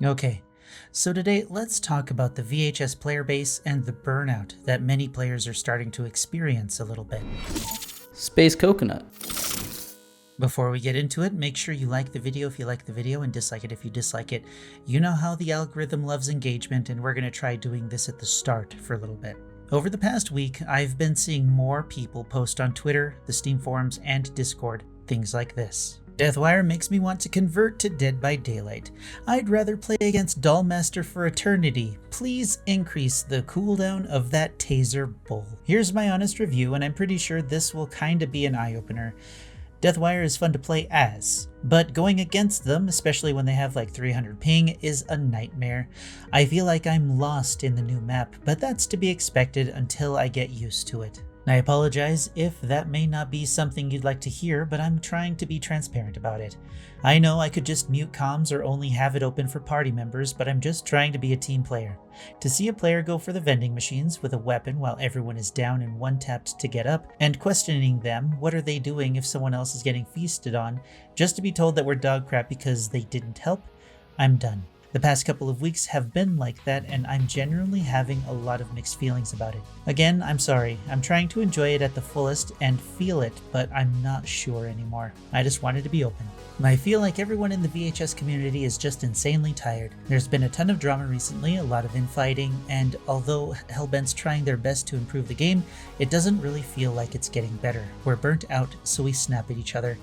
Okay, so today let's talk about the VHS player base and the burnout that many players are starting to experience a little bit. Space Coconut. Before we get into it, make sure you like the video if you like the video and dislike it if you dislike it. You know how the algorithm loves engagement, and we're going to try doing this at the start for a little bit. Over the past week, I've been seeing more people post on Twitter, the Steam forums, and Discord, things like this. Deathwire makes me want to convert to Dead by Daylight. I'd rather play against Dollmaster for eternity. Please increase the cooldown of that taser bull. Here's my honest review, and I'm pretty sure this will kinda be an eye-opener. Deathwire is fun to play as, but going against them, especially when they have like 300 ping, is a nightmare. I feel like I'm lost in the new map, but that's to be expected until I get used to it. I apologize if that may not be something you'd like to hear, but I'm trying to be transparent about it. I know I could just mute comms or only have it open for party members, but I'm just trying to be a team player. To see a player go for the vending machines with a weapon while everyone is down and one-tapped to get up, and questioning them, what are they doing if someone else is getting feasted on, just to be told that we're dog crap because they didn't help, I'm done. The past couple of weeks have been like that, and I'm genuinely having a lot of mixed feelings about it. Again, I'm sorry. I'm trying to enjoy it at the fullest and feel it, but I'm not sure anymore. I just wanted to be open. I feel like everyone in the VHS community is just insanely tired. There's been a ton of drama recently, a lot of infighting, and although Hellbent's trying their best to improve the game, it doesn't really feel like it's getting better. We're burnt out, so we snap at each other.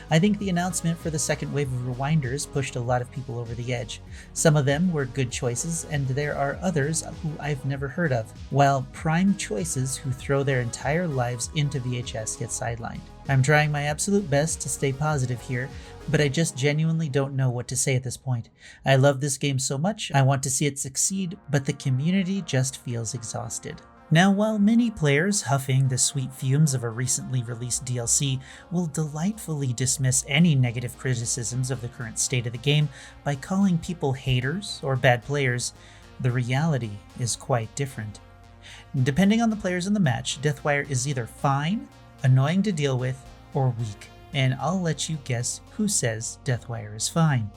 I think the announcement for the second wave of Rewinders pushed a lot of people over the edge. Some of them were good choices, and there are others who I've never heard of, while prime choices who throw their entire lives into VHS get sidelined. I'm trying my absolute best to stay positive here, but I just genuinely don't know what to say at this point. I love this game so much, I want to see it succeed, but the community just feels exhausted. Now, while many players huffing the sweet fumes of a recently released DLC will delightfully dismiss any negative criticisms of the current state of the game by calling people haters or bad players, the reality is quite different. Depending on the players in the match, Deathwire is either fine, annoying to deal with, or weak, and I'll let you guess who says Deathwire is fine.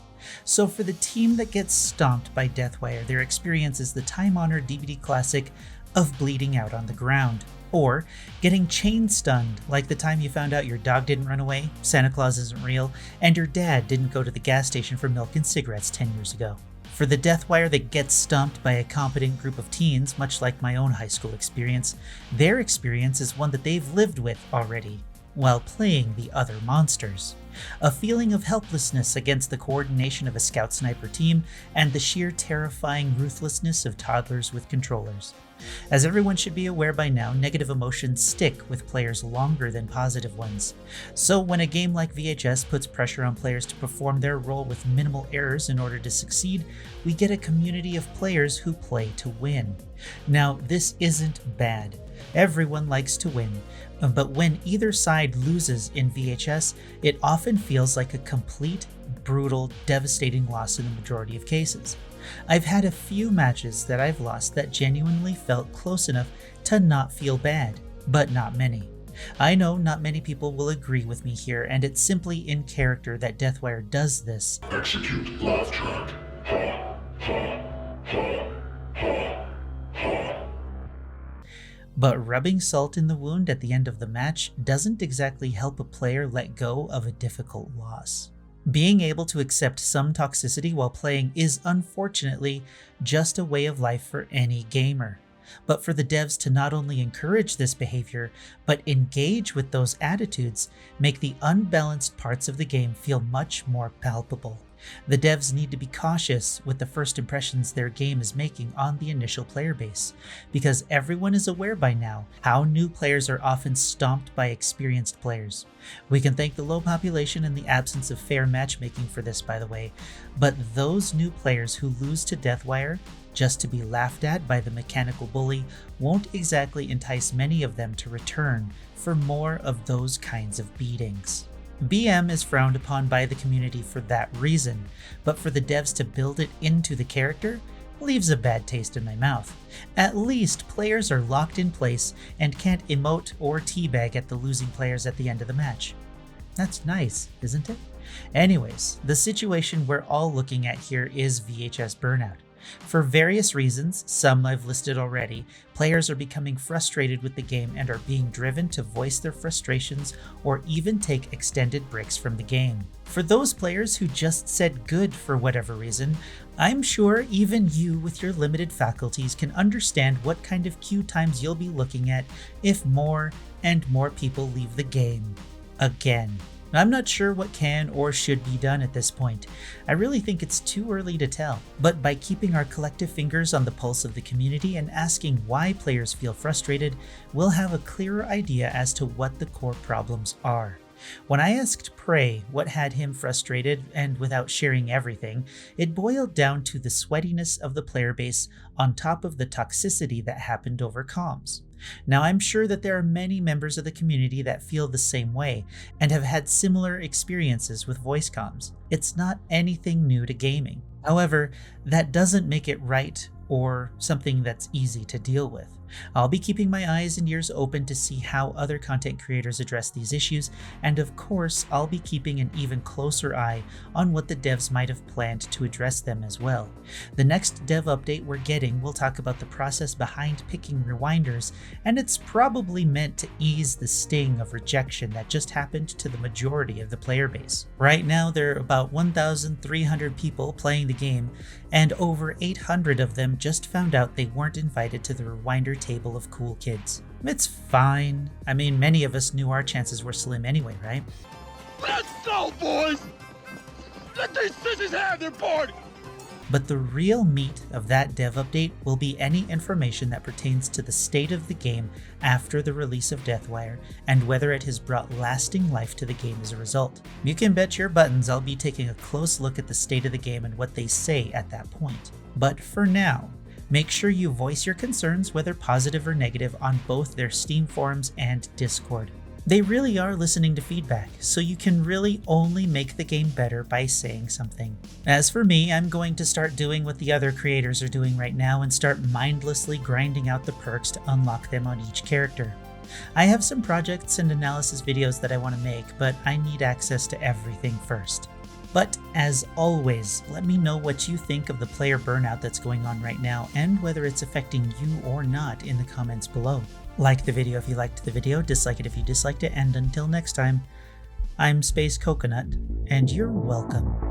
So for the team that gets stomped by Deathwire, their experience is the time-honored DVD classic of bleeding out on the ground, or getting chain stunned like the time you found out your dog didn't run away, Santa Claus isn't real, and your dad didn't go to the gas station for milk and cigarettes 10 years ago. For the Deathwire that gets stomped by a competent group of teens, much like my own high school experience, their experience is one that they've lived with already, while playing the other monsters. A feeling of helplessness against the coordination of a scout sniper team and the sheer terrifying ruthlessness of toddlers with controllers. As everyone should be aware by now, negative emotions stick with players longer than positive ones. So when a game like VHS puts pressure on players to perform their role with minimal errors in order to succeed, we get a community of players who play to win. Now, this isn't bad. Everyone likes to win, but when either side loses in VHS, it often feels like a complete, brutal, devastating loss in the majority of cases. I've had a few matches that I've lost that genuinely felt close enough to not feel bad, but not many. I know not many people will agree with me here, and it's simply in character that Deathwire does this. Execute laugh track. Ha, ha, ha, ha, ha. But rubbing salt in the wound at the end of the match doesn't exactly help a player let go of a difficult loss. Being able to accept some toxicity while playing is unfortunately just a way of life for any gamer. But for the devs to not only encourage this behavior, but engage with those attitudes, make the unbalanced parts of the game feel much more palpable. The devs need to be cautious with the first impressions their game is making on the initial player base, because everyone is aware by now how new players are often stomped by experienced players. We can thank the low population and the absence of fair matchmaking for this, by the way, but those new players who lose to Deathwire just to be laughed at by the mechanical bully won't exactly entice many of them to return for more of those kinds of beatings. BM is frowned upon by the community for that reason, but for the devs to build it into the character leaves a bad taste in my mouth. At least players are locked in place and can't emote or teabag at the losing players at the end of the match. That's nice, isn't it? Anyways, the situation we're all looking at here is VHS Burnout. For various reasons, some I've listed already, players are becoming frustrated with the game and are being driven to voice their frustrations or even take extended breaks from the game. For those players who just said good for whatever reason, I'm sure even you with your limited faculties can understand what kind of queue times you'll be looking at if more and more people leave the game. Again. I'm not sure what can or should be done at this point. I really think it's too early to tell. But by keeping our collective fingers on the pulse of the community and asking why players feel frustrated, we'll have a clearer idea as to what the core problems are. When I asked Prey what had him frustrated, and without sharing everything, it boiled down to the sweatiness of the player base on top of the toxicity that happened over comms. Now, I'm sure that there are many members of the community that feel the same way and have had similar experiences with voice comms. It's not anything new to gaming. However, that doesn't make it right or something that's easy to deal with. I'll be keeping my eyes and ears open to see how other content creators address these issues, and of course, I'll be keeping an even closer eye on what the devs might have planned to address them as well. The next dev update we're getting will talk about the process behind picking rewinders, and it's probably meant to ease the sting of rejection that just happened to the majority of the player base. Right now, there are about 1,300 people playing the game, and over 800 of them just found out they weren't invited to the rewinder table of cool kids. It's fine. I mean, many of us knew our chances were slim anyway, right? Let's go, boys! Let these sissies have their party! But the real meat of that dev update will be any information that pertains to the state of the game after the release of Deathwire, and whether it has brought lasting life to the game as a result. You can bet your buttons I'll be taking a close look at the state of the game and what they say at that point. But for now, make sure you voice your concerns, whether positive or negative, on both their Steam forums and Discord. They really are listening to feedback, so you can really only make the game better by saying something. As for me, I'm going to start doing what the other creators are doing right now and start mindlessly grinding out the perks to unlock them on each character. I have some projects and analysis videos that I want to make, but I need access to everything first. But as always, let me know what you think of the player burnout that's going on right now and whether it's affecting you or not in the comments below. Like the video if you liked the video, dislike it if you disliked it, and until next time, I'm Space Coconut, and you're welcome.